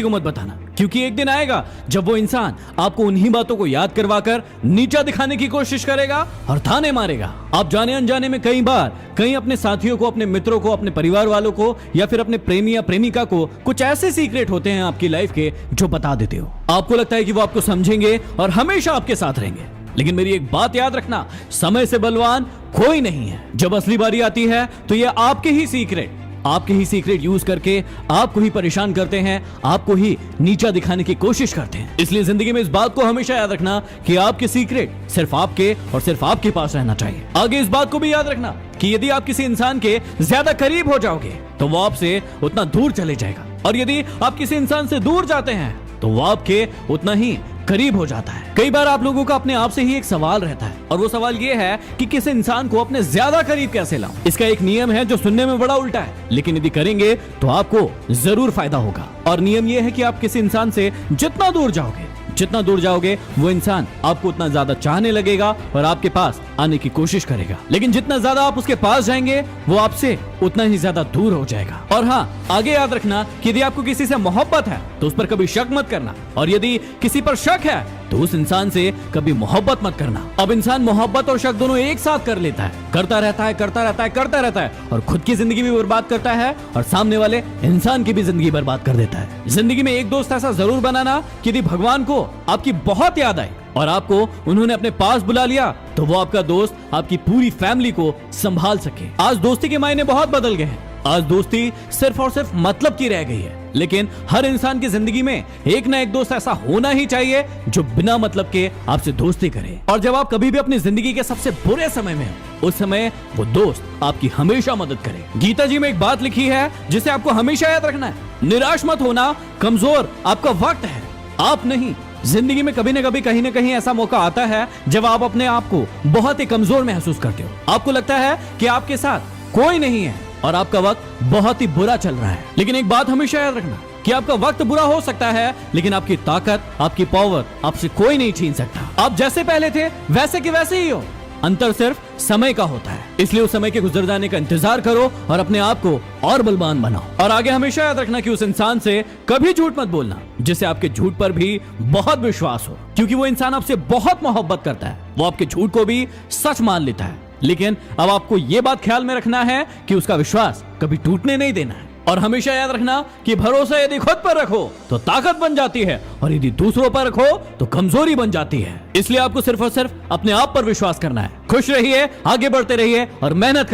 को मत बताना, क्योंकि एक दिन आएगा जब वो इंसान आपको उन्हीं बातों को याद करवाकर नीचा दिखाने की कोशिश करेगा और ताने मारेगा। आप जाने अनजाने में कई बार कहीं अपने साथियों को, अपने मित्रों को, अपने परिवार वालों को या फिर अपने प्रेमी या प्रेमिका को कुछ ऐसे सीक्रेट होते हैं आपकी लाइफ के जो बता देते हो। आपको लगता है कि वो आपको समझेंगे और हमेशा आपके साथ रहेंगे, लेकिन मेरी एक बात याद रखना, समय से बलवान कोई नहीं है। जब असली बारी आती है तो ये आपके ही सीक्रेट यूज करके आपको ही परेशान करते हैं, आपको ही नीचा दिखाने की कोशिश करते हैं। इसलिए जिंदगी में इस बात को हमेशा याद रखना कि आपके सीक्रेट सिर्फ आपके और सिर्फ आपके पास रहना चाहिए। आगे इस बात को भी याद रखना कि यदि आप किसी इंसान के ज्यादा करीब हो जाओगे तो वो आपसे उतना दूर चले जाएगा, और यदि आप किसी इंसान से दूर जाते हैं तो वो आपके उतना ही करीब हो जाता है। कई बार आप लोगों का अपने आप से ही एक सवाल रहता है, और वो सवाल ये है कि किसी इंसान को अपने ज्यादा करीब कैसे लाऊं। इसका एक नियम है जो सुनने में बड़ा उल्टा है, लेकिन यदि करेंगे तो आपको जरूर फायदा होगा। और नियम ये है कि आप किसी इंसान से जितना दूर जाओगे वो इंसान आपको उतना ज्यादा चाहने लगेगा और आपके पास आने की कोशिश करेगा, लेकिन जितना ज्यादा आप उसके पास जाएंगे वो आपसे उतना ही ज्यादा दूर हो जाएगा। और हाँ, आगे याद रखना कि यदि आपको किसी से मोहब्बत है तो उस पर कभी शक मत करना, और यदि किसी पर शक है तो उस इंसान से कभी मोहब्बत मत करना। अब इंसान मोहब्बत और शक दोनों एक साथ कर लेता है, करता रहता है और खुद की जिंदगी भी बर्बाद करता है और सामने वाले इंसान की भी जिंदगी बर्बाद कर देता है। जिंदगी में एक दोस्त ऐसा जरूर बनाना कि यदि भगवान को आपकी बहुत याद आई और आपको उन्होंने अपने पास बुला लिया तो वो आपका दोस्त आपकी पूरी फैमिली को संभाल सके। आज दोस्ती के मायने बहुत बदल गए हैं। आज दोस्ती सिर्फ और सिर्फ मतलब की रह गई है, लेकिन हर इंसान की जिंदगी में एक ना एक दोस्त ऐसा होना ही चाहिए जो बिना मतलब के आपसे दोस्ती करे। और जब आप कभी भी अपनी जिंदगी के सबसे बुरे समय में हो, उस समय वो दोस्त आपकी हमेशा मदद करे। गीता जी में एक बात लिखी है जिसे आपको हमेशा याद रखना है, निराश मत होना, कमजोर आपका वक्त है, आप नहीं। जिंदगी में कभी न कभी कहीं न कहीं ऐसा मौका आता है जब आप अपने आप को बहुत ही कमजोर महसूस करते हो। आपको लगता है कि आपके साथ कोई नहीं है और आपका वक्त बहुत ही बुरा चल रहा है, लेकिन एक बात हमेशा याद रखना कि आपका वक्त बुरा हो सकता है, लेकिन आपकी ताकत, आपकी पावर आपसे कोई नहीं छीन सकता। आप जैसे पहले थे वैसे के वैसे ही हो, अंतर सिर्फ समय का होता है। इसलिए उस समय के गुजर जाने का इंतजार करो और अपने आप को और बलवान बनाओ। और आगे हमेशा याद रखना कि उस इंसान से कभी झूठ मत बोलना जिसे आपके झूठ पर भी बहुत विश्वास हो, क्योंकि वो इंसान आपसे बहुत मोहब्बत करता है, वो आपके झूठ को भी सच मान लेता है। लेकिन अब आपको ये बात ख्याल में रखना है कि उसका विश्वास कभी टूटने नहीं देना है। और हमेशा याद रखना कि भरोसा यदि खुद पर रखो तो ताकत बन जाती है, और यदि दूसरों पर रखो तो कमजोरी बन जाती है। इसलिए आपको सिर्फ और सिर्फ अपने आप पर विश्वास करना है। खुश रहिए, आगे बढ़ते रहिए और मेहनत